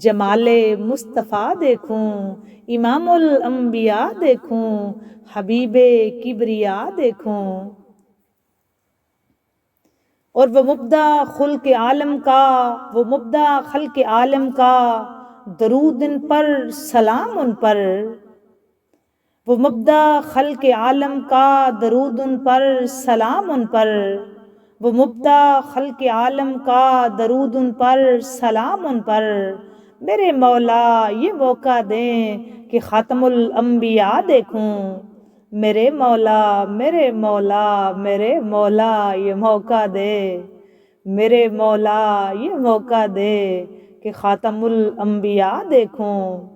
جمال مصطفیٰ دیکھوں، امام الانبیاء دیکھوں، حبیب کبریا دیکھوں۔ اور وہ مبدع خلق عالم کا، وہ مبدع خلق عالم کا، درود ان پر سلام ان پر۔ وہ مبدع خلق عالم کا، درود ان پر سلام ان پر۔ وہ مبدع خلق عالم کا، درود ان پر سلام ان پر۔ میرے مولا یہ موقع دیں کہ خاتم الانبیاء دیکھوں۔ میرے مولا میرے مولا میرے مولا یہ موقع دے، میرے مولا یہ موقع دے کہ خاتم الانبیاء دیکھوں۔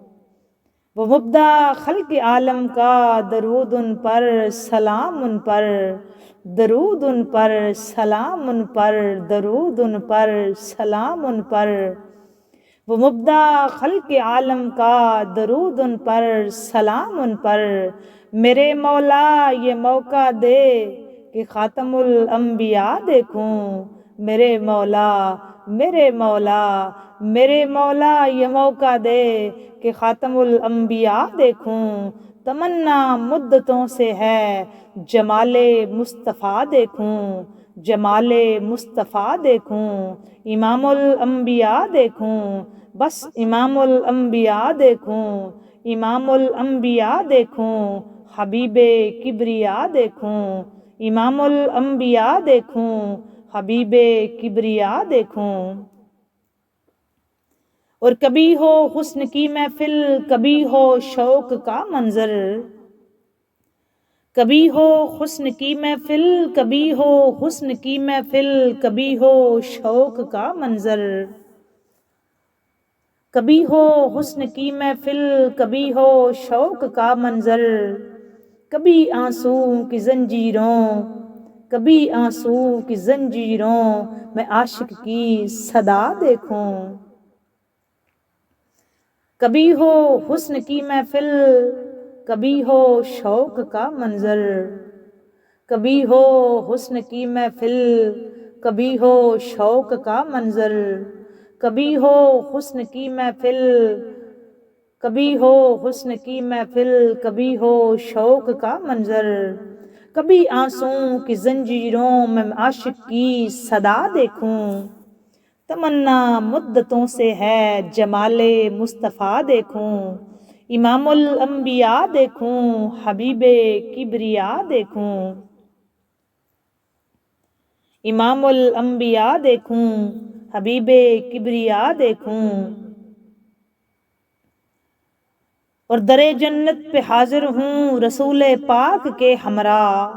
وہ مبدع خلق عالم کا، درود ان پر سلام ان پر، درود ان پر سلام ان پر، درود ان پر سلام ان پر۔ وہ مبدع خلق عالم کا، درود ان پر سلام ان پر۔ میرے مولا یہ موقع دے کہ خاتم الانبیاء دیکھوں۔ میرے مولا میرے مولا میرے مولا یہ موقع دے کہ خاتم الانبیاء دیکھوں۔ تمنا مدتوں سے ہے جمال مصطفیٰ دیکھوں، جمال مصطفیٰ دیکھوں، امام الانبیاء دیکھوں، بس امام الانبیاء دیکھوں، امام الانبیاء دیکھوں، حبیب کبریا دیکھوں، امام الانبیاء دیکھوں، حبیب کبریا دیکھوں۔ اور کبھی ہو حسن کی محفل، کبھی ہو شوق کا منظر، کبھی ہو حسن کی محفل، کبھی ہو حسن کی محفل، کبھی ہو شوق کا منظر۔ کبھی ہو حسن کی محفل، کبھی ہو شوق کا منظر۔ کبھی آنسوں کی زنجیروں، کبھی آنسوں کی زنجیروں میں عاشق کی صدا دیکھوں۔ کبھی ہو حسن کی محفل، کبھی ہو شوق کا منظر۔ کبھی ہو حسن کی محفل، کبھی ہو شوق کا منظر۔ کبھی ہو حسن کی محفل، کبھی ہو حسن کی محفل، کبھی ہو شوق کا منظر۔ کبھی آنسوں کی زنجیروں میں عاشق کی صدا دیکھوں۔ تمنا مدتوں سے ہے جمال مصطفیٰ دیکھوں، امام الانبیاء دیکھوں، حبیب کبریا دیکھوں، امام الانبیاء دیکھوں، حبیب کبریا دیکھوں۔ اور در جنت پہ حاضر ہوں رسول پاک کے ہمراہ،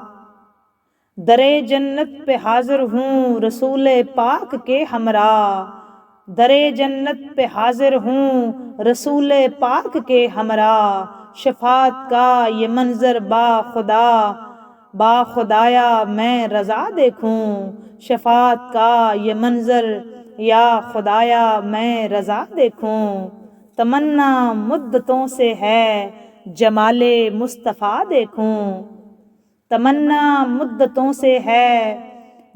در جنت پہ حاضر ہوں رسول پاک کے ہمراہ، در جنت پہ حاضر ہوں رسول پاک کے ہمراہ۔ شفاعت کا یہ منظر با خدایا میں رضا دیکھوں، شفاعت کا یہ منظر یا خدایا میں رضا دیکھوں۔ تمنا مدتوں سے ہے جمال مصطفیٰ دیکھوں، تمنا مدتوں سے ہے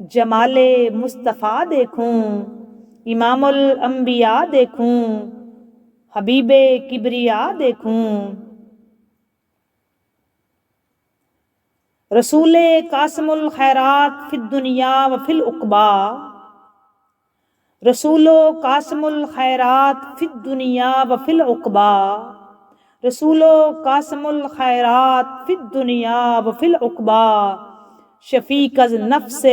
جمال مصطفیٰ دیکھوں، امام الانبیاء دیکھوں، حبیب کبریا دیکھوں۔ رسول قاسم الخیرات فی الدنیا و فی العقبی، رسول قاسم الخیرات فی الدنیا و فی العقبی، رسول قاسم الخیرات فی الدنیا و فی العقبی۔ شفیق از نفس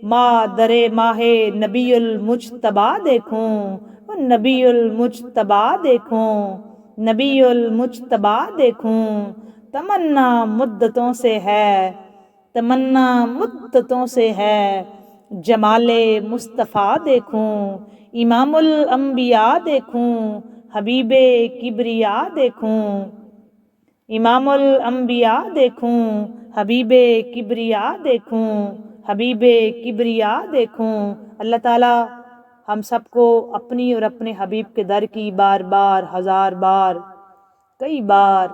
ما در ماہ نبی المجتبی دیکھوں، نبی المجتبی دیکھوں، نبی المجتبی دیکھوں۔ تمنا مدتوں سے ہے، تمنا مدتوں سے ہے جمال مصطفیٰ دیکھوں، امام الانبیاء دیکھوں، حبیب کبریا دیکھوں، امام الانبیاء دیکھوں، حبیب کبریا دیکھوں، حبیب کبریا دیکھوں۔ اللہ تعالی ہم سب کو اپنی اور اپنے حبیب کے در کی بار بار، ہزار بار، کئی بار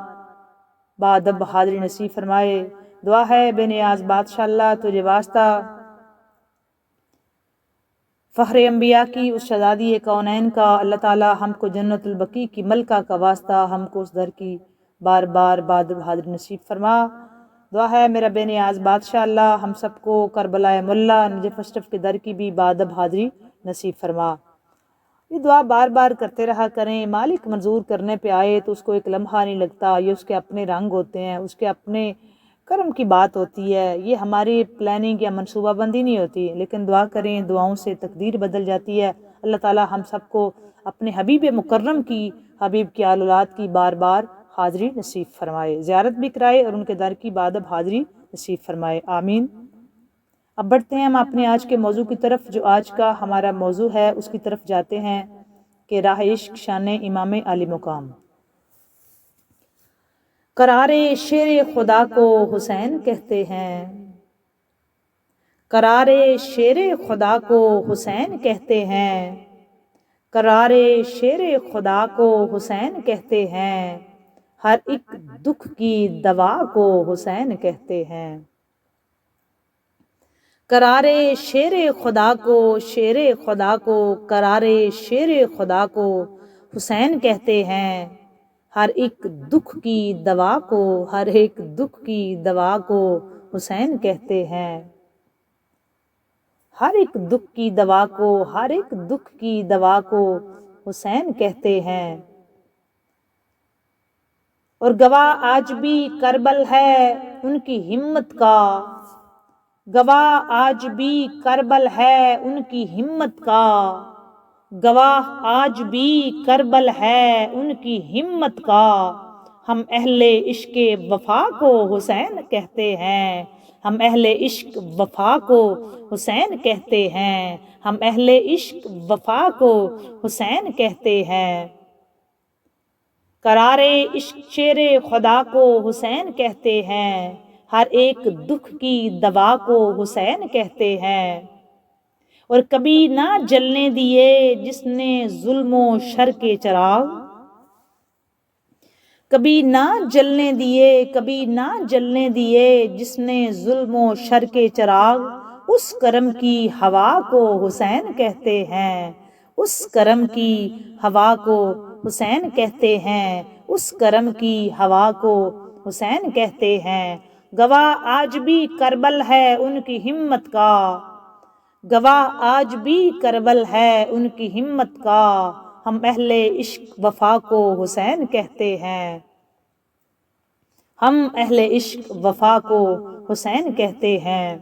بادب حاضری نصیب فرمائے۔ دعا ہے بے نیاز بادشاہ اللہ تجھے واسطہ فخر انبیاء کی اس شہزادی کونین کا اللہ تعالی ہم کو جنت البقیع کی ملکہ کا واسطہ ہم کو اس در کی بار بار حاضر نصیب فرما۔ دعا ہے میرا بے نیاز بادشاہ اللہ ہم سب کو کربلا ملا نجف اشرف کے در کی بھی بادب حاضری نصیب فرما۔ یہ دعا بار بار کرتے رہا کریں، مالک منظور کرنے پہ آئے تو اس کو ایک لمحہ نہیں لگتا، یہ اس کے اپنے رنگ ہوتے ہیں، اس کے اپنے کرم کی بات ہوتی ہے، یہ ہماری پلاننگ یا منصوبہ بندی نہیں ہوتی، لیکن دعا کریں، دعاؤں سے تقدیر بدل جاتی ہے۔ اللہ تعالی ہم سب کو اپنے حبیب مکرم کی، حبیب کی آل اولاد کی بار بار حاضری نصیب فرمائے، زیارت بھی کرائے اور ان کے در کی بادب حاضری نصیب فرمائے، آمین۔ اب بڑھتے ہیں ہم اپنے آج کے موضوع کی طرف، جو آج کا ہمارا موضوع ہے اس کی طرف جاتے ہیں کہ راہ عشق شان امام علی مقام۔ قرار شیر خدا کو حسین کہتے ہیں، قرار شیر خدا کو حسین کہتے ہیں، قرار شیر خدا کو حسین کہتے ہیں، ہر ایک دکھ کی دوا کو حسین کہتے ہیں۔ قرار شیر خدا کو، شیر خدا کو، قرار شیر خدا کو حسین کہتے ہیں، ہر ایک دکھ کی دوا کو، ہر ایک دکھ کی دوا کو حسین کہتے ہیں، ہر ایک دکھ کی دوا کو، ہر ایک دکھ کی دوا کو حسین کہتے ہیں۔ اور گواہ آج بھی کربل ہے ان کی ہمت کا، گواہ آج بھی کربل ہے ان کی ہمت کا، گواہ آج بھی کربل ہے ان کی ہمت کا، ہم اہل عشق وفا کو حسین کہتے ہیں، ہم اہل عشق وفا کو حسین کہتے ہیں، ہم اہل عشق وفا کو حسین کہتے ہیں۔ قرار عشق شیر خدا کو حسین کہتے ہیں، ہر ایک دکھ کی دوا کو حسین کہتے ہیں۔ اور کبھی نہ جلنے دیے جس نے ظلم و شر کے چراغ، کبھی نہ جلنے دیے، کبھی نہ جلنے دیے جس نے ظلم و شر کے چراغ، اس کرم کی ہوا کو حسین کہتے ہیں، اس کرم کی ہوا کو حسین کہتے ہیں، اس کرم کی ہوا کو حسین کہتے ہیں۔ گواہ آج بھی کربل ہے ان کی ہمت کا، گواہ آج بھی کربل ہے ان کی ہمت کا، ہم اہل عشق وفا کو حسین کہتے ہیں، ہم اہل عشق وفا کو حسین کہتے ہیں۔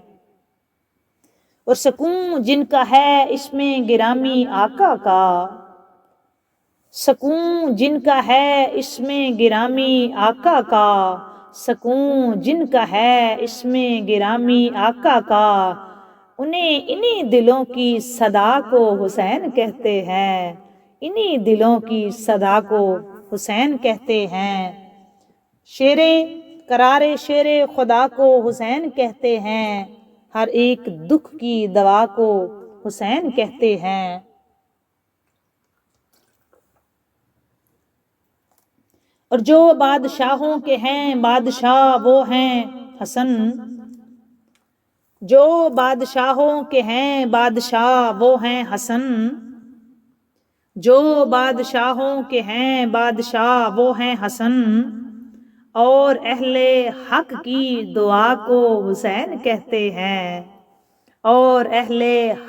اور سکون جن کا ہے اس میں گرامی آقا کا، سکون جن کا ہے اس میں گرامی آقا کا، سکون جن کا ہے اس میں گرامی آقا کا، انہیں انہی دلوں کی صدا کو حسین کہتے ہیں، انہی دلوں کی صدا کو حسین کہتے ہیں۔ قرار شیر خدا کو حسین کہتے ہیں، ہر ایک دکھ کی دوا کو حسین کہتے ہیں۔ اور جو بادشاہوں کے ہیں بادشاہ وہ ہیں حسن، جو بادشاہوں کے ہیں بادشاہ وہ ہیں حسن، جو بادشاہوں کے ہیں بادشاہ وہ ہیں حسن، اور اہل حق کی دعا کو حسین کہتے ہیں، اور اہل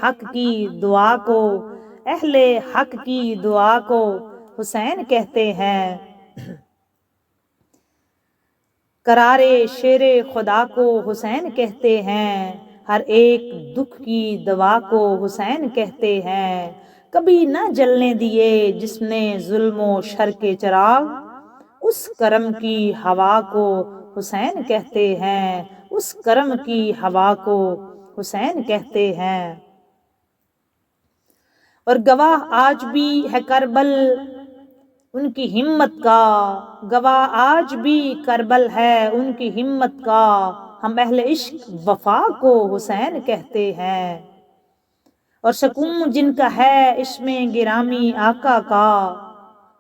حق کی دعا کو، اہل حق کی دعا کو حسین کہتے ہیں۔ قرار شیر خدا کو حسین کہتے ہیں، ہر ایک دکھ کی دوا کو حسین کہتے ہیں، کبھی نہ جلنے دیے جس نے ظلم و شر کے چراغ، اس کرم کی ہوا کو حسین کہتے ہیں، اس کرم کی ہوا کو حسین کہتے ہیں۔ اور گواہ آج بھی ہے کربل ان کی ہمت کا، گواہ آج بھی کربل ہے ان کی ہمت کا، ہم اہل عشق وفا کو حسین کہتے ہیں۔ اور سکون جن کا ہے اس میں گرامی آقا کا،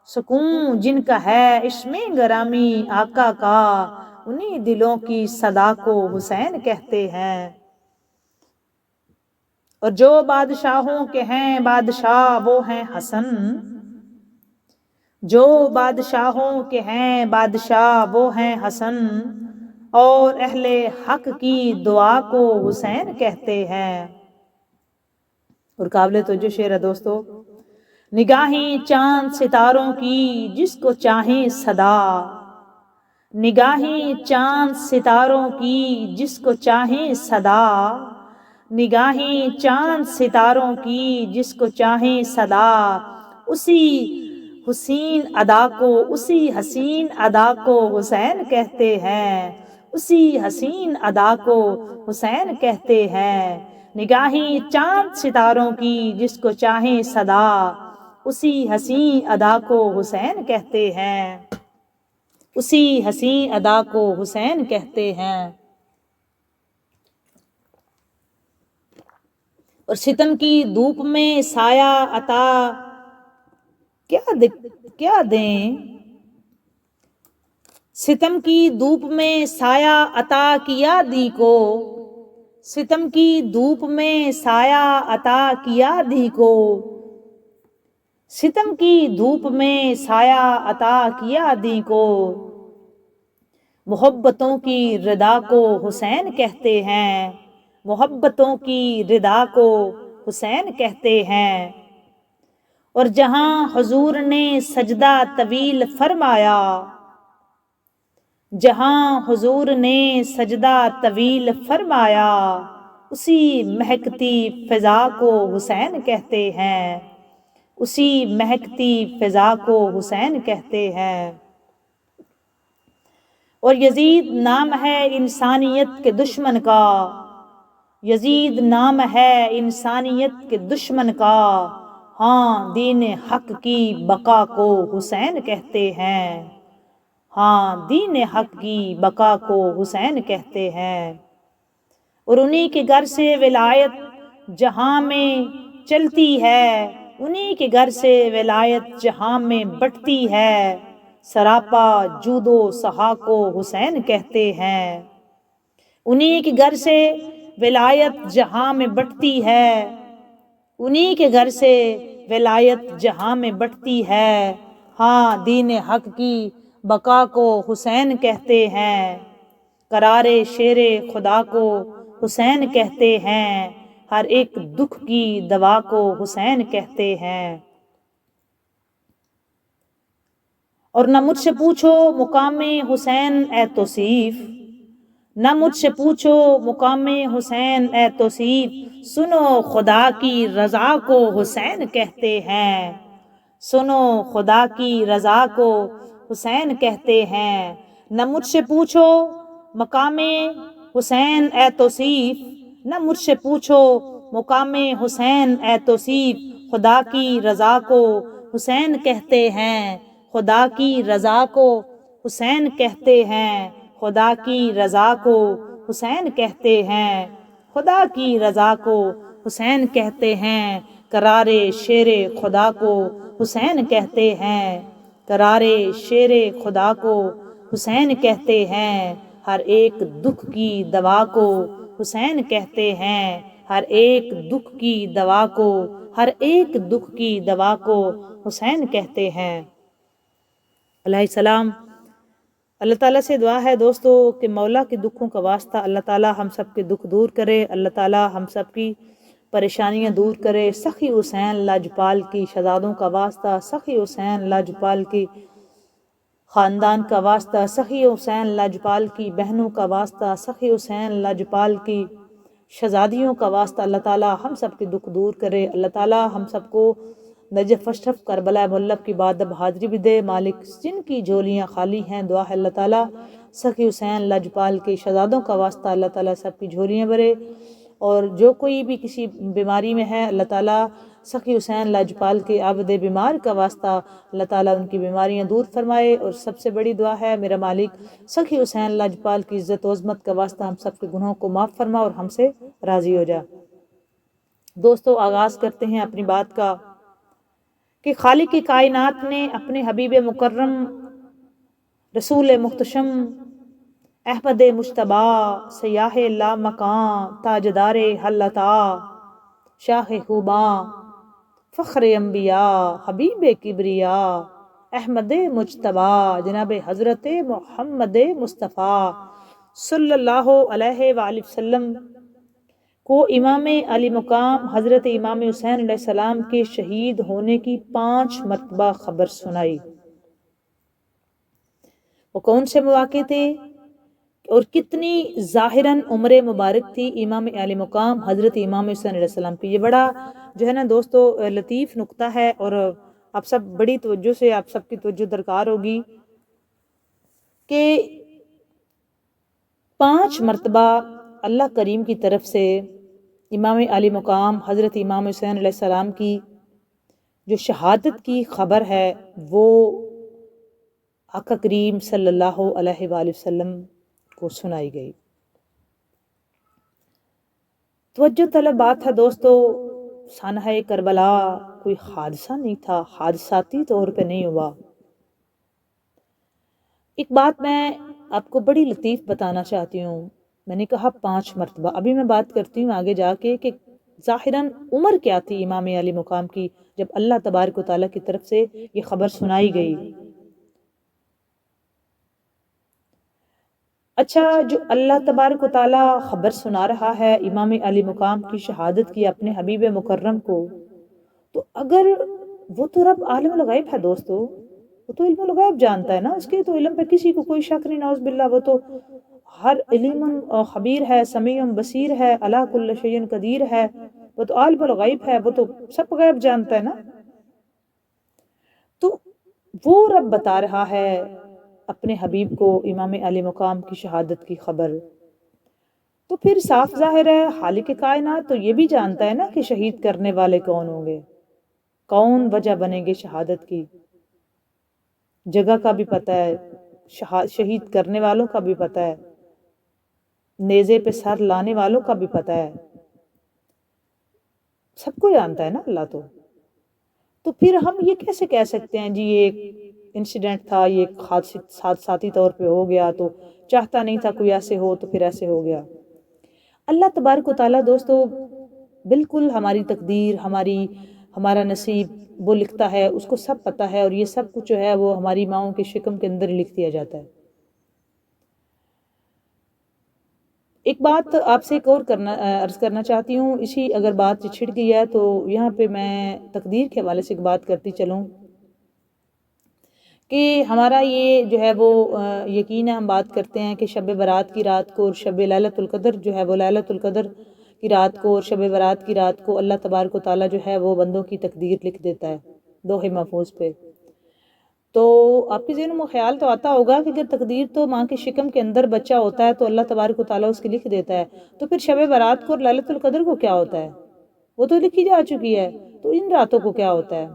سکون جن کا ہے اس میں گرامی آقا کا، انہی دلوں کی صدا کو حسین کہتے ہیں۔ اور جو بادشاہوں کے ہیں بادشاہ وہ ہیں حسن، جو بادشاہوں کے ہیں بادشاہ وہ ہیں حسن، اور اہل حق کی دعا کو حسین کہتے ہیں۔ اور قابل توجہ شعر ہے دوستو، نگاہیں چاند ستاروں کی جس کو چاہیں صدا، نگاہیں چاند ستاروں کی جس کو چاہیں صدا، نگاہیں چاند ستاروں کی جس کو چاہیں صدا، اسی حسین ادا کو اسی حسین ادا کو حسین کہتے ہیں، اسی حسین ادا کو حسین کہتے ہیں۔ نگاہیں چاند ستاروں کی جس کو چاہیں صدا، اسی حسین ادا کو حسین کہتے ہیں، اسی حسین ادا کو حسین کہتے ہیں۔ اور ستم کی دھوپ میں سایہ عطا کیا دیں، ستم کی دھوپ میں سایہ عطا کیا دی کو، ستم کی دھوپ میں سایہ عطا کیا دی کو، ستم کی دھوپ میں سایہ عطا کیا دی کو، محبتوں کی ردا کو حسین کہتے ہیں، محبتوں کی ردا کو حسین کہتے ہیں۔ اور جہاں حضور نے سجدہ طویل فرمایا، جہاں حضور نے سجدہ طویل فرمایا، اسی مہکتی فضا کو حسین کہتے ہیں، اسی مہکتی فضا کو حسین کہتے ہیں۔ اور یزید نام ہے انسانیت کے دشمن کا، یزید نام ہے انسانیت کے دشمن کا، ہاں دین حق کی بقا کو حسین کہتے ہیں، ہاں دین حق کی بقا کو حسین کہتے ہیں۔ اور انہی کے گھر سے ولایت جہاں میں چلتی ہے، انہی کے گھر سے ولایت جہاں میں بٹتی ہے، سراپا جود و سخا کو حسین کہتے ہیں، انہی کے گھر سے ولایت جہاں میں بٹتی ہے، انہی کے گھر سے ولایت جہاں میں بٹتی ہے، ہاں دین حق کی بقا کو حسین کہتے ہیں، قرار شیر خدا کو حسین کہتے ہیں، ہر ایک دکھ کی دوا کو حسین کہتے ہیں۔ اور نہ مجھ سے پوچھو مقام حسین اے توصیف، نہ مجھ سے پوچھو مقام حسین اے توصیف، سنو خدا کی رضا کو حسین کہتے ہیں، سنو خدا کی رضا کو حسین کہتے ہیں۔ نہ مجھ سے پوچھو مقام حسین اے توصیف، نہ مجھ سے پوچھو مقام حسین اے توصیف، خدا کی رضا کو حسین کہتے ہیں، خدا کی رضا کو حسین کہتے ہیں، خدا کی رضا کو حسین کہتے ہیں، خدا کی رضا کو حسین کہتے ہیں، قرار شیر خدا کو حسین کہتے ہیں، قرار شیر خدا کو حسین کہتے ہیں، ہر ایک دکھ کی دوا کو حسین کہتے ہیں، ہر ایک دکھ کی دوا کو، ہر ایک دکھ کی دوا کو حسین کہتے ہیں۔ علیہ السلام۔ اللہ تعالیٰ سے دعا ہے دوستو کہ مولا کے دکھوں کا واسطہ اللہ تعالیٰ ہم سب کے دکھ دور کرے، اللہ تعالیٰ ہم سب کی پریشانیاں دور کرے۔ سخی حسین لاجپال کی شہزادوں کا واسطہ، سخی حسین لاجپال کی خاندان کا واسطہ، سخی حسین لاجپال کی بہنوں کا واسطہ، سخی حسین لاجپال کی شہزادیوں کا واسطہ، اللہ تعالیٰ ہم سب کے دکھ دور کرے، اللہ تعالیٰ ہم سب کو نجف اشرف کربلا ملب کی بادب حاضری بھی دے۔ مالک جن کی جھولیاں خالی ہیں، دعا ہے اللہ تعالیٰ سخی حسین لاجپال کے شہزادوں کا واسطہ اللہ تعالیٰ سب کی جھولیاں بھرے، اور جو کوئی بھی کسی بیماری میں ہے اللہ تعالیٰ سخی حسین لاجپال کے عابد بیمار کا واسطہ اللہ تعالیٰ ان کی بیماریاں دور فرمائے۔ اور سب سے بڑی دعا ہے میرا مالک سخی حسین لاجپال کی عزت و عظمت کا واسطہ ہم سب کے گناہوں کو معاف فرما اور ہم سے راضی ہو جا۔ دوستو آغاز کرتے ہیں اپنی بات کا کہ خالق کائنات نے اپنے حبیب مکرم رسول محتشم احمد مجتبیٰ سیاح لامکاں تاجدار حل عطا شاہ خوبا فخر انبیاء حبیب کبریا احمد مجتبی جناب حضرت محمد مصطفیٰ صلی اللہ علیہ وآلہ وسلم کو امام علی مقام حضرت امام حسین علیہ السلام کے شہید ہونے کی 5 مرتبہ خبر سنائی۔ وہ کون سے مواقع تھے اور کتنی ظاہراً عمر مبارک تھی امام علی مقام حضرت امام حسین علیہ السلام کی؟ یہ بڑا جو ہے نا دوستو لطیف نقطہ ہے، اور آپ سب بڑی توجہ سے، آپ سب کی توجہ درکار ہوگی کہ 5 مرتبہ اللہ کریم کی طرف سے امام علی مقام حضرت امام حسین علیہ السلام کی جو شہادت کی خبر ہے وہ آقا کریم صلی اللہ علیہ وآلہ وسلم کو سنائی گئی۔ توجہ طلب بات ہے دوستو، سانحہ کربلا کوئی حادثہ نہیں تھا، حادثاتی طور پہ نہیں ہوا۔ ایک بات میں آپ کو بڑی لطیف بتانا چاہتی ہوں، میں نے کہا 5 مرتبہ، ابھی میں بات کرتی ہوں آگے جا کے کہ ظاہراً عمر کیا تھی امام علی مقام کی جب اللہ تبارک و تعالیٰ کی طرف سے یہ خبر سنائی گئی۔ اچھا، جو اللہ تبارک و تعالیٰ خبر سنا رہا ہے امام علی مقام کی شہادت کی اپنے حبیب مکرم کو، تو اگر وہ تو رب عالم الغیب ہے دوستو، وہ تو علم الغیب جانتا ہے نا، اس کے تو علم پہ کسی کو کوئی شک نہیں، نعوذ باللہ، وہ تو ہر علم خبیر ہے، سمیع بصیر ہے، علی کل شیء قدیر ہے، وہ تو عالم الغیب ہے، وہ تو سب غیب جانتا ہے نا۔ تو وہ رب بتا رہا ہے اپنے حبیب کو امام علی مقام کی شہادت کی خبر، تو پھر صاف ظاہر ہے خالق کائنات تو یہ بھی جانتا ہے نا کہ شہید کرنے والے کون ہوں گے، کون وجہ بنیں گے شہادت کی، جگہ کا بھی پتہ ہے، شہید کرنے والوں کا بھی پتہ ہے، نیزے پہ سر لانے والوں کا بھی پتہ ہے، سب کو جانتا ہے نا اللہ تو پھر ہم یہ کیسے کہہ سکتے ہیں جی یہ ایک انسیڈنٹ تھا، یہ ایک حادثاتی طور پہ ہو گیا، تو چاہتا نہیں تھا کوئی ایسے ہو تو پھر ایسے ہو گیا۔ اللہ تبارک و تعالیٰ دوستو بالکل ہماری تقدیر، ہمارا نصیب وہ لکھتا ہے، اس کو سب پتہ ہے، اور یہ سب کچھ جو ہے وہ ہماری ماؤں کے شکم کے اندر لکھ دیا جاتا ہے۔ ایک بات آپ سے ایک اور عرض کرنا چاہتی ہوں، اسی اگر بات چھڑ گئی ہے تو یہاں پہ میں تقدیر کے حوالے سے ایک بات کرتی چلوں کہ ہمارا یہ جو ہے وہ یقین ہے، ہم بات کرتے ہیں کہ شب برات کی رات کو اور شب لیلۃ القدر جو ہے وہ لیلۃ القدر کی رات کو اور شب برات کی رات کو اللہ تبارک و تعالیٰ جو ہے وہ بندوں کی تقدیر لکھ دیتا ہے لوح محفوظ پہ۔ تو آپ کے ذہن میں خیال تو آتا ہوگا کہ اگر تقدیر تو ماں کے شکم کے اندر بچہ ہوتا ہے تو اللہ تبارک و تعالیٰ اس کی لکھ دیتا ہے، تو پھر شب برات کو اور لیلۃ القدر کو کیا ہوتا ہے؟ وہ تو لکھی جا چکی ہے، تو ان راتوں کو کیا ہوتا ہے؟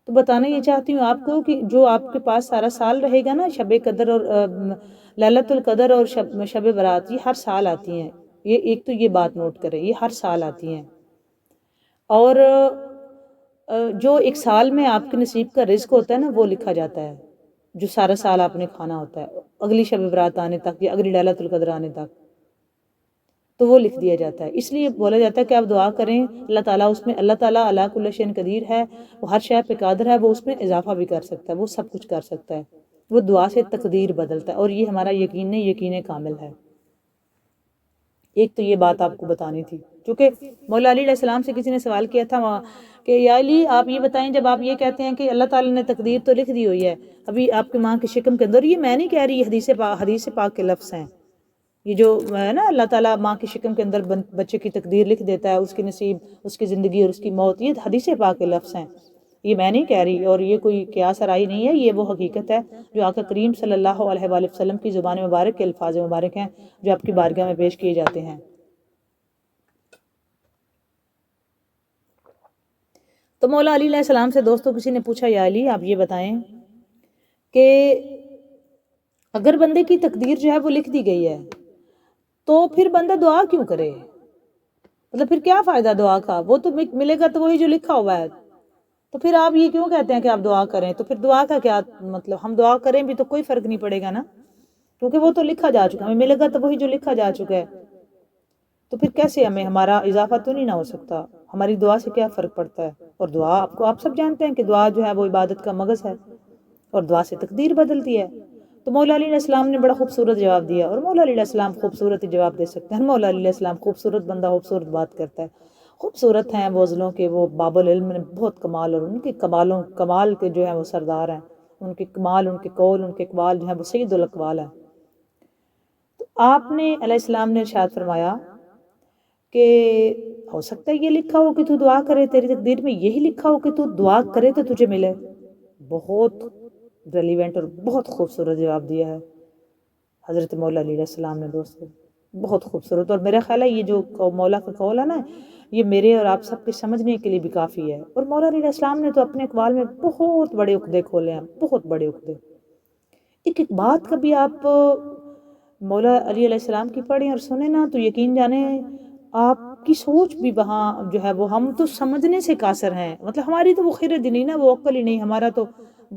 تو بتانا یہ چاہتی ہوں آپ کو کہ جو آپ کے پاس سارا سال رہے گا نا، شب قدر اور لیلۃ القدر اور شب برات یہ ہر سال آتی ہیں، یہ ایک تو یہ بات نوٹ کریں، یہ ہر سال آتی ہیں، اور جو ایک سال میں آپ کے نصیب کا رزق ہوتا ہے نا وہ لکھا جاتا ہے، جو سارا سال آپ نے کھانا ہوتا ہے اگلی شب برات آنے تک یا اگلی لیلۃ القدر آنے تک، تو وہ لکھ دیا جاتا ہے۔ اس لیے بولا جاتا ہے کہ آپ دعا کریں، اللہ تعالیٰ اس میں، اللہ تعالیٰ علی کل شیء قدیر ہے، وہ ہر شے پہ قادر ہے، وہ اس میں اضافہ بھی کر سکتا ہے، وہ سب کچھ کر سکتا ہے، وہ دعا سے تقدیر بدلتا ہے، اور یہ ہمارا یقین کامل ہے۔ ایک تو یہ بات آپ کو بتانی تھی، کیونکہ مولا علی علیہ السلام سے کسی نے سوال کیا تھا کہ یا علی آپ یہ بتائیں، جب آپ یہ کہتے ہیں کہ اللہ تعالیٰ نے تقدیر تو لکھ دی ہوئی ہے ابھی آپ کی ماں کے شکم کے اندر، یہ میں نہیں کہہ رہی، حدیث پاک کے لفظ ہیں، یہ جو ہے نا اللہ تعالیٰ ماں کے شکم کے اندر بچے کی تقدیر لکھ دیتا ہے، اس کی نصیب، اس کی زندگی اور اس کی موت، یہ حدیث پاک کے لفظ ہیں، یہ میں نہیں کہہ رہی، اور یہ کوئی قیاس آرائی نہیں ہے، یہ وہ حقیقت ہے جو آقا کریم صلی اللہ علیہ وآلہ وسلم کی زبان مبارک کے الفاظ مبارک ہیں جو آپ کی بارگاہ میں پیش کیے جاتے ہیں۔ تو مولا علی علیہ السلام سے دوستو کسی نے پوچھا یا علی آپ یہ بتائیں کہ اگر بندے کی تقدیر جو ہے وہ لکھ دی گئی ہے تو پھر بندہ دعا کیوں کرے؟ مطلب پھر کیا فائدہ دعا کا؟ وہ تو ملے گا تو وہی جو لکھا ہوا ہے، تو پھر آپ یہ کیوں کہتے ہیں کہ آپ دعا کریں؟ تو پھر دعا کا کیا مطلب؟ ہم دعا کریں بھی تو کوئی فرق نہیں پڑے گا نا، کیونکہ وہ تو لکھا جا چکا ہے، ہمیں ملے گا تو وہی جو لکھا جا چکا ہے۔ تو پھر کیسے ہمیں ہمارا اضافہ تو نہیں نہ ہو سکتا؟ ہماری دعا سے کیا فرق پڑتا ہے؟ اور دعا آپ سب جانتے ہیں کہ دعا جو ہے وہ عبادت کا مغز ہے، اور دعا سے تقدیر بدلتی ہے۔ تو مولا علی علیہ السلام نے بڑا خوبصورت جواب دیا، اور مولا علی علیہ السلام خوبصورت ہی جواب دے سکتے ہیں۔ مولا علی علیہ السلام خوبصورت بندہ خوبصورت بات کرتا ہے، خوبصورت ہیں وہ ازلوں کے، وہ باب العلم نے بہت کمال، اور ان کے کمال کے جو ہیں وہ سردار ہیں، ان کے کمال، ان کے قول، ان کے اقوال جو ہیں وہ سید الاقوال ہیں۔ تو آپ نے علیہ السلام نے ارشاد فرمایا کہ ہو سکتا ہے یہ لکھا ہو کہ تو دعا کرے، تیری تقدیر میں یہی لکھا ہو کہ تو دعا کرے تو تجھے ملے۔ بہت ریلیونٹ اور بہت خوبصورت جواب دیا ہے حضرت مولا علی علیہ السلام نے دوستو، بہت خوبصورت۔ اور میرا خیال ہے یہ جو مولا کا قول ہے نا، یہ میرے اور آپ سب کے سمجھنے کے لیے بھی کافی ہے۔ اور مولا علی علیہ السلام نے تو اپنے اقوال میں بہت بڑے عقدے کھولے ہیں، بہت بڑے عقدے۔ ایک بات کبھی آپ مولا علی علیہ السلام کی پڑھیں اور سنیں نا، تو یقین جانیں آپ کی سوچ بھی وہاں جو ہے وہ، ہم تو سمجھنے سے قاصر ہیں، مطلب ہماری تو وہ خرد ہی نہیں نا، وہ عقل ہی نہیں، ہمارا تو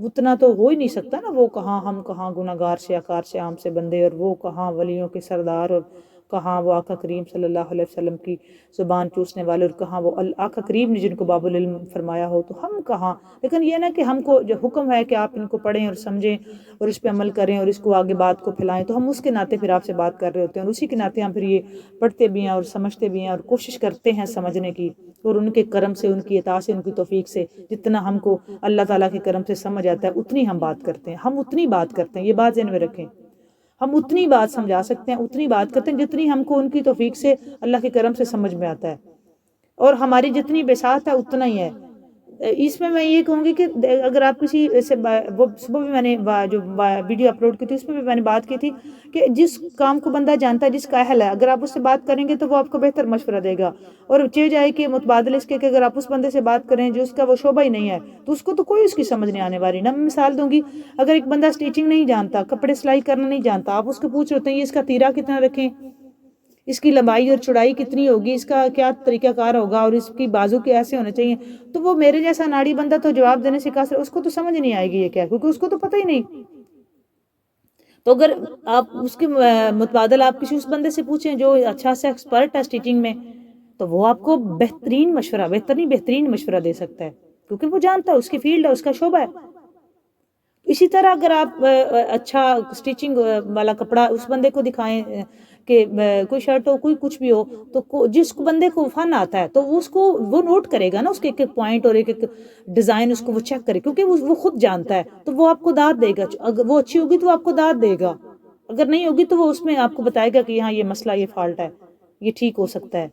اتنا تو ہو ہی نہیں سکتا نا۔ وہ کہاں ہم، کہاں گناہگار سے اکار سے عام سے بندے، اور وہ کہاں ولیوں کے سردار، اور کہاں وہ آقا کریم صلی اللہ علیہ وسلم کی زبان چوسنے والے، اور کہاں وہ آقا کریم نے جن کو باب العلم فرمایا ہو، تو ہم کہاں۔ لیکن یہ نا کہ ہم کو جو حکم ہے کہ آپ ان کو پڑھیں اور سمجھیں اور اس پہ عمل کریں اور اس کو آگے بات کو پھیلائیں، تو ہم اس کے ناطے پھر آپ سے بات کر رہے ہوتے ہیں، اور اسی کے ناطے ہم پھر یہ پڑھتے بھی ہیں اور سمجھتے بھی ہیں اور کوشش کرتے ہیں سمجھنے کی، اور ان کے کرم سے، ان کی عطا سے، ان کی توفیق سے جتنا ہم کو اللہ تعالیٰ کے کرم سے سمجھ آتا ہے اتنی ہم بات کرتے ہیں، ہم اتنی بات کرتے ہیں، یہ بات ذہن میں رکھیں۔ ہم اتنی بات سمجھا سکتے ہیں، اتنی بات کرتے ہیں جتنی ہم کو ان کی توفیق سے، اللہ کے کرم سے سمجھ میں آتا ہے، اور ہماری جتنی بساط ہے اتنا ہی ہے۔ اس میں یہ کہوں گی کہ اگر آپ کسی سے وہ صبح بھی میں نے جو ویڈیو اپلوڈ کی تھی، اس میں بھی میں نے بات کی تھی کہ جس کام کو بندہ جانتا ہے، جس کا اہل ہے، اگر آپ اس سے بات کریں گے تو وہ آپ کو بہتر مشورہ دے گا، اور چیز آئے کہ متبادل اس کے کہ اگر آپ اس بندے سے بات کریں جو اس کا وہ شعبہ ہی نہیں ہے، تو اس کو تو کوئی اس کی سمجھ نہیں آنے والی نا۔ میں مثال دوں گی، اگر ایک بندہ سٹیچنگ نہیں جانتا، کپڑے سلائی کرنا نہیں جانتا، آپ اس کو پوچھ رہے ہیں اس کا تیرا کتنا رکھیں، اس کی لمبائی اور چوڑائی کتنی ہوگی، اس کا کیا طریقہ کار ہوگا، اور اس کی بازو کے ایسے ہونے چاہیے، تو وہ میرے جیسا ناڑی بندہ تو جواب دینے سے قاصر، اس کو تو سمجھ نہیں آئے گی یہ کیا، کیونکہ اس کو تو پتہ ہی نہیں۔ تو اگر آپ اس کے متبادل آپ کسی اس بندے سے پوچھیں جو اچھا سے ایکسپرٹ ہے سٹیچنگ میں، تو وہ آپ کو بہترین مشورہ دے سکتا ہے، کیونکہ وہ جانتا ہے، اس کی فیلڈ ہے، اس کا شعبہ ہے۔ اسی طرح اگر آپ اچھا سٹیچنگ والا کپڑا اس بندے کو دکھائیں کہ کوئی شرٹ ہو، کوئی کچھ بھی ہو، تو جس بندے کو فن آتا ہے تو اس کو وہ نوٹ کرے گا نا، اس کے ایک ایک پوائنٹ اور ایک ایک ڈیزائن اس کو وہ چیک کرے، کیونکہ وہ خود جانتا ہے، تو وہ آپ کو داد دے گا۔ اگر وہ اچھی ہوگی تو وہ آپ کو داد دے گا، اگر نہیں ہوگی تو وہ اس میں آپ کو بتائے گا کہ یہاں یہ مسئلہ، یہ فالٹ ہے، یہ ٹھیک ہو سکتا ہے۔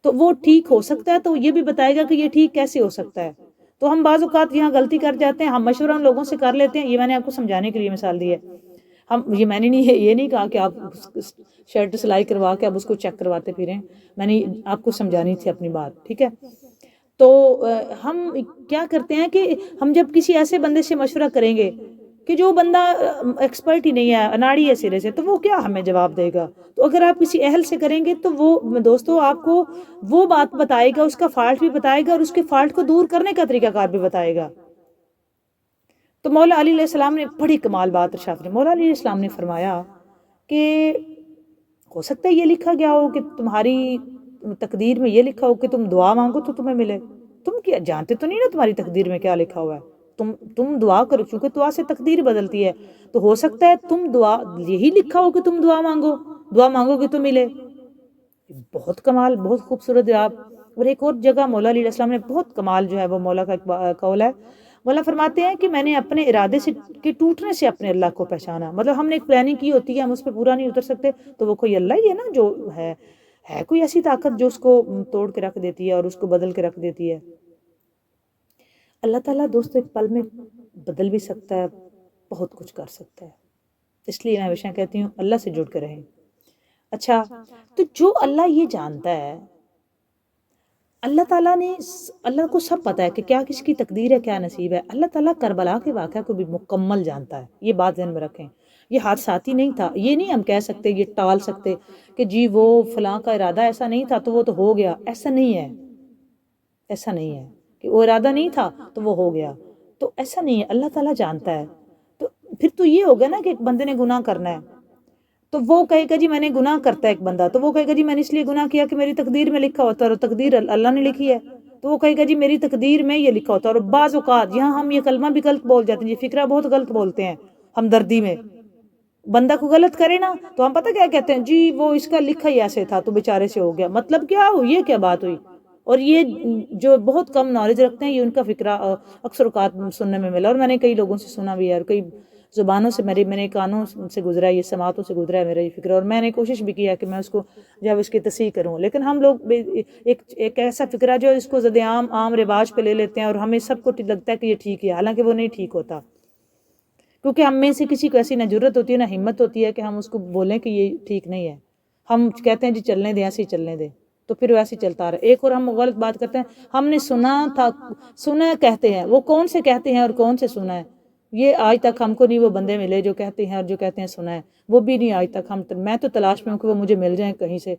تو وہ ٹھیک ہو سکتا ہے تو یہ بھی بتائے گا کہ یہ ٹھیک کیسے ہو سکتا ہے۔ تو ہم بعض اوقات یہاں غلطی کر جاتے ہیں، ہم مشورہ ان لوگوں سے کر لیتے ہیں، یہ میں نے آپ کو سمجھانے کے لیے مثال دی ہے۔ میں نے یہ نہیں کہا کہ آپ شرٹ سلائی کروا کے اب اس کو چیک کرواتے پھریں، میں نے آپ کو سمجھانی تھی اپنی بات، ٹھیک ہے۔ تو ہم کیا کرتے ہیں کہ ہم جب کسی ایسے بندے سے مشورہ کریں گے کہ جو بندہ ایکسپرٹ ہی نہیں ہے، اناڑی ہے سرے سے، تو وہ کیا ہمیں جواب دے گا؟ تو اگر آپ کسی اہل سے کریں گے تو وہ دوستو آپ کو وہ بات بتائے گا، اس کا فالٹ بھی بتائے گا، اور اس کے فالٹ کو دور کرنے کا طریقہ کار بھی بتائے گا۔ تو مولا علی علیہ السلام نے بڑی کمال بات ارشاد فرمائی۔ مولا علی علیہ السلام نے فرمایا کہ ہو سکتا ہے یہ لکھا گیا ہو کہ تمہاری تقدیر میں یہ لکھا ہو کہ تم دعا مانگو تو تمہیں ملے، تم کیا جانتے تو نہیں نا تمہاری تقدیر میں کیا لکھا ہوا ہے، تم دعا کرو، چونکہ دعا سے تقدیر بدلتی ہے، تو ہو سکتا ہے تم دعا یہی لکھا ہو کہ تم دعا مانگو گے تو ملے۔ بہت کمال، بہت خوبصورت جواب۔ اور ایک اور جگہ مولا علی علیہ السلام نے بہت کمال جو ہے وہ مولا کا ایک قول ہے، مولا فرماتے ہیں کہ میں نے اپنے ارادے سے کے ٹوٹنے سے اپنے اللہ کو پہچانا، مطلب ہم نے ایک پلاننگ کی ہوتی ہے، ہم اس پہ پورا نہیں اتر سکتے، تو وہ کوئی اللہ ہی ہے نا جو ہے کوئی ایسی طاقت جو اس کو توڑ کے رکھ دیتی ہے اور اس کو بدل کے رکھ دیتی ہے۔ اللہ تعالیٰ دوستو ایک پل میں بدل بھی سکتا ہے، بہت کچھ کر سکتا ہے، اس لیے میں ہمیشہ کہتی ہوں اللہ سے جڑ کے رہیں۔ اچھا، تو جو اللہ یہ جانتا ہے، اللہ تعالیٰ نے، اللہ کو سب پتہ ہے کہ کیا کس کی تقدیر ہے، کیا نصیب ہے۔ اللہ تعالیٰ کربلا کے واقعہ کو بھی مکمل جانتا ہے، یہ بات ذہن میں رکھیں۔ یہ حادثاتی نہیں تھا، یہ نہیں ہم کہہ سکتے، یہ ٹال سکتے کہ جی وہ فلاں کا ارادہ ایسا نہیں تھا تو وہ تو ہو گیا، ایسا نہیں ہے، ایسا نہیں ہے کہ وہ ارادہ نہیں تھا تو وہ ہو گیا، تو ایسا نہیں ہے، اللہ تعالیٰ جانتا ہے۔ تو پھر تو یہ ہوگا نا کہ ایک بندے نے گناہ کرنا ہے، تو وہ کہے گا جی میں نے گناہ کرتا ہے ایک بندہ، تو وہ کہے گا جی میں نے اس لیے گناہ کیا کہ میری تقدیر میں لکھا ہوتا ہے، اور تقدیر اللہ نے لکھی ہے، تو وہ کہے گا جی میری تقدیر میں یہ لکھا ہوتا ہے۔ اور بعض اوقات یہاں ہم یہ کلمہ بھی غلط بول جاتے ہیں، یہ فکرہ بہت غلط بولتے ہیں ہمدردی میں۔ بندہ کو غلط کرے نا تو ہم پتہ کیا کہتے ہیں، جی وہ اس کا لکھا ہی ایسے تھا تو بیچارے سے ہو گیا، مطلب کیا ہوئی، یہ کیا بات ہوئی؟ اور یہ جو بہت کم نالج رکھتے ہیں، یہ ان کا فکرہ اکثر اوقات سننے میں ملا، اور میں نے کئی لوگوں سے سنا بھی ہے، اور کئی زبانوں سے میرے کانوں سے گزرا ہے، یہ سماعتوں سے گزرا ہے میرا یہ فکر، اور میں نے کوشش بھی کیا کہ میں اس کو جب اس کی تصحیح کروں، لیکن ہم لوگ ایک ایسا فکرہ جو اس کو زد عام رواج پہ لے لیتے ہیں، اور ہمیں سب کو لگتا ہے کہ یہ ٹھیک ہے، حالانکہ وہ نہیں ٹھیک ہوتا، کیونکہ ہم میں سے کسی کو ایسی نہ جرت ہوتی ہے نہ ہمت ہوتی ہے کہ ہم اس کو بولیں کہ یہ ٹھیک نہیں ہے، ہم کہتے ہیں جی چلنے دیں، ایسے ہی چلنے دیں، تو پھر ویسے ہی چلتا رہا۔ ایک اور ہم غلط بات کرتے ہیں، ہم نے سنا تھا، سنا کہتے ہیں، وہ کون سے کہتے ہیں اور کون سے سنا ہے، یہ آج تک ہم کو نہیں وہ بندے ملے جو کہتے ہیں، اور جو کہتے ہیں سنا ہے، وہ بھی نہیں آج تک میں تو تلاش میں ہوں کہ وہ مجھے مل جائیں کہیں سے،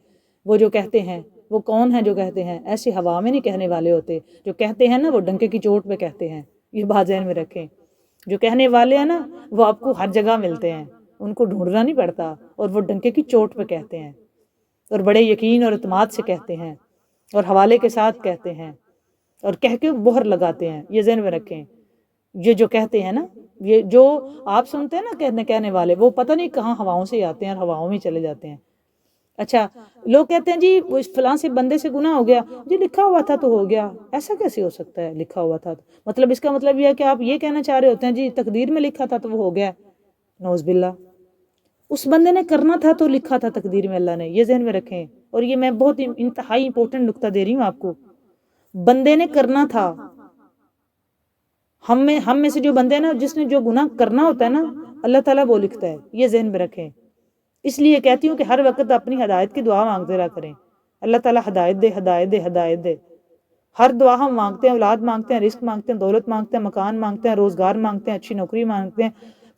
وہ جو کہتے ہیں وہ کون ہیں جو کہتے ہیں، ایسی ہوا میں نہیں کہنے والے ہوتے، جو کہتے ہیں نا وہ ڈنکے کی چوٹ پہ کہتے ہیں، یہ بات ذہن میں رکھیں، جو کہنے والے ہیں نا وہ آپ کو ہر جگہ ملتے ہیں، ان کو ڈھونڈنا نہیں پڑتا، اور وہ ڈنکے کی چوٹ پہ کہتے ہیں، اور بڑے یقین اور اعتماد سے کہتے ہیں، اور حوالے کے ساتھ کہتے ہیں، اور کہہ کے مہر لگاتے ہیں، یہ ذہن میں رکھیں۔ یہ جو کہتے ہیں نا، یہ جو آپ سنتے ہیں نا کہنے والے، وہ پتہ نہیں کہاں ہواؤں سے آتے ہیں اور ہواؤں میں چلے جاتے ہیں۔ اچھا، لوگ کہتے ہیں جی وہ فلاں سے بندے سے گناہ ہو گیا، جی لکھا ہوا تھا تو ہو گیا، ایسا کیسے ہو سکتا ہے؟ لکھا ہوا تھا تو مطلب اس کا مطلب یہ ہے کہ آپ یہ کہنا چاہ رہے ہوتے ہیں جی تقدیر میں لکھا تھا تو وہ ہو گیا، نعوذ باللہ، اس بندے نے کرنا تھا تو لکھا تھا تقدیر میں اللہ نے، یہ ذہن میں رکھیں، اور یہ میں بہت انتہائی امپورٹنٹ نقطہ دے رہی ہوں آپ کو، بندے نے کرنا تھا، ہم میں سے جو بندے نا، جس نے جو گناہ کرنا ہوتا ہے نا، اللہ تعالیٰ وہ لکھتا ہے، یہ ذہن میں رکھیں۔ اس لیے کہتی ہوں کہ ہر وقت اپنی ہدایت کی دعا مانگتے رہا کریں، اللہ تعالیٰ ہدایت دے، ہدایت دے، ہدایت دے۔ ہر دعا ہم مانگتے ہیں، اولاد مانگتے ہیں، رزق مانگتے ہیں، دولت مانگتے ہیں، مکان مانگتے ہیں، روزگار مانگتے ہیں، اچھی نوکری مانگتے ہیں،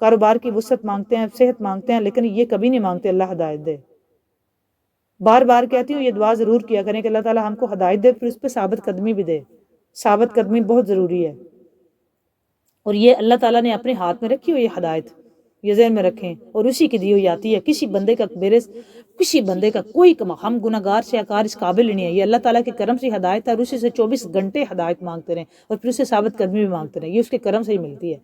کاروبار کی وسعت مانگتے ہیں، صحت مانگتے ہیں، لیکن یہ کبھی نہیں مانگتے اللہ ہدایت دے۔ بار بار کہتی ہوں یہ دعا ضرور کیا کریں کہ اللہ تعالیٰ ہم کو ہدایت دے، پھر اس پہ ثابت قدمی بھی دے، ثابت قدمی بہت ضروری ہے، اور یہ اللہ تعالیٰ نے اپنے ہاتھ میں رکھی ہوئی یہ ہدایت، یہ ذہن میں رکھیں، اور اسی کی دی ہوئی آتی ہے، کسی بندے کا کوئی ہم گناہگار سے آکار اس قابل نہیں ہے، یہ اللہ تعالیٰ کے کرم سے ہدایت ہے، اور اسی سے 24 گھنٹے ہدایت مانگتے رہیں، اور پھر اسے ثابت قدمی بھی مانگتے رہیں، یہ اس کے کرم سے ہی ملتی ہے۔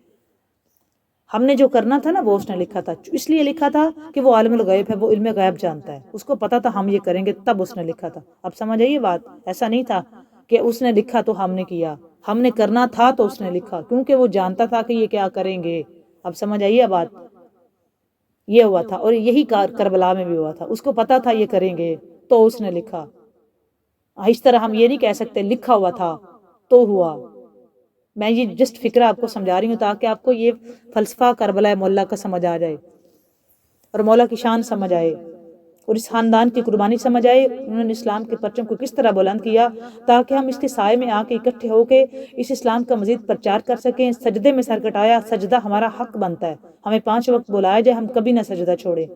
ہم نے جو کرنا تھا نا وہ اس نے لکھا تھا، اس لیے لکھا تھا کہ وہ عالم الغیب ہے، وہ علم غیب جانتا ہے، اس کو پتا تھا ہم یہ کریں گے، تب اس نے لکھا تھا۔ اب سمجھ آئیے بات، ایسا نہیں تھا کہ اس نے لکھا تو ہم نے کیا، ہم نے کرنا تھا تو اس نے لکھا، کیونکہ وہ جانتا تھا کہ یہ کیا کریں گے۔ اب سمجھ آئیے بات، یہ ہوا تھا، اور یہی کربلا میں بھی ہوا تھا، اس کو پتا تھا یہ کریں گے تو اس نے لکھا۔ اس طرح ہم یہ نہیں کہہ سکتے لکھا ہوا تھا تو ہوا۔ میں یہ جسٹ فکرہ آپ کو سمجھا رہی ہوں تاکہ آپ کو یہ فلسفہ کربلا مولا کا سمجھ آ جائے، اور مولا کی شان سمجھ آئے، اور اس خاندان کی قربانی سمجھ آئے، انہوں نے اسلام کے پرچم کو کس طرح بلند کیا، تاکہ ہم اس کے سائے میں آ کے اکٹھے ہو کے اس اسلام کا مزید پرچار کر سکیں۔ سجدے میں سر کٹایا، سجدہ ہمارا حق بنتا ہے، ہمیں 5 وقت بلایا جائے، ہم کبھی نہ سجدہ چھوڑیں۔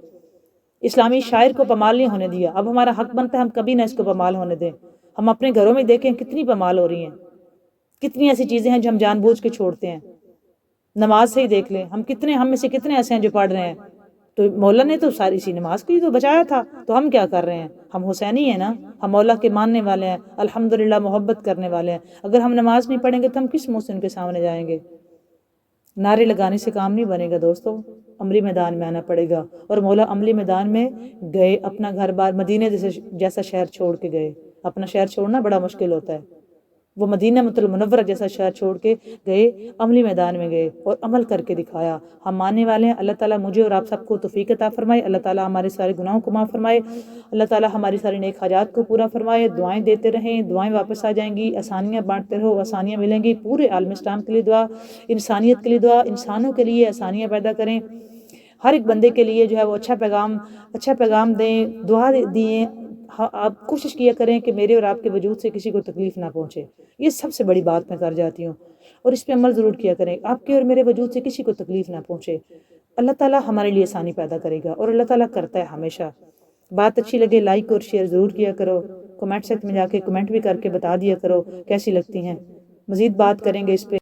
اسلامی شاعر کو پامال نہیں ہونے دیا، اب ہمارا حق بنتا ہے ہم کبھی نہ اس کو پامال ہونے دیں۔ ہم اپنے گھروں میں دیکھیں کتنی پامال ہو رہی ہیں، کتنی ایسی چیزیں ہیں جو ہم جان بوجھ کے چھوڑتے ہیں۔ نماز سے ہی دیکھ لیں، ہم میں سے کتنے ایسے ہیں جو پڑھ رہے ہیں، تو مولا نے تو ساری اسی نماز کو ہی تو بچایا تھا، تو ہم کیا کر رہے ہیں؟ ہم حسینی ہیں نا، ہم مولا کے ماننے والے ہیں، الحمدللہ محبت کرنے والے ہیں۔ اگر ہم نماز نہیں پڑھیں گے تو ہم کس منہ سے ان کے سامنے جائیں گے؟ نعرے لگانے سے کام نہیں بنے گا دوستو، عملی میدان میں آنا پڑے گا، اور مولا عملی میدان میں گئے، اپنا گھر بار مدینے جیسا شہر چھوڑ کے گئے۔ اپنا شہر چھوڑنا بڑا مشکل ہوتا ہے، وہ مدینہ المنورہ جیسا شہر چھوڑ کے گئے، عملی میدان میں گئے اور عمل کر کے دکھایا۔ ہم ماننے والے ہیں، اللہ تعالیٰ مجھے اور آپ سب کو توفیق عطا فرمائے، اللہ تعالیٰ ہمارے سارے گناہوں کو معاف فرمائے، اللہ تعالیٰ ہماری ساری نیک حاجات کو پورا فرمائے۔ دعائیں دیتے رہیں، دعائیں واپس آ جائیں گی، آسانیاں بانٹتے رہو، آسانیاں ملیں گی۔ پورے عالم اسلام کے لیے دعا، انسانیت کے لیے دعا، انسانوں کے لیے آسانیاں پیدا کریں، ہر ایک بندے کے لیے جو ہے وہ اچھا پیغام دیں، دعا دیں۔ آپ کوشش کیا کریں کہ میرے اور آپ کے وجود سے کسی کو تکلیف نہ پہنچے، یہ سب سے بڑی بات میں کر جاتی ہوں، اور اس پہ عمل ضرور کیا کریں، آپ کے اور میرے وجود سے کسی کو تکلیف نہ پہنچے۔ اللہ تعالیٰ ہمارے لیے آسانی پیدا کرے گا، اور اللہ تعالیٰ کرتا ہے ہمیشہ۔ بات اچھی لگے لائک اور شیئر ضرور کیا کرو، کمنٹ سیکشن میں جا کے کمنٹ بھی کر کے بتا دیا کرو کیسی لگتی ہیں، مزید بات کریں گے اس پہ۔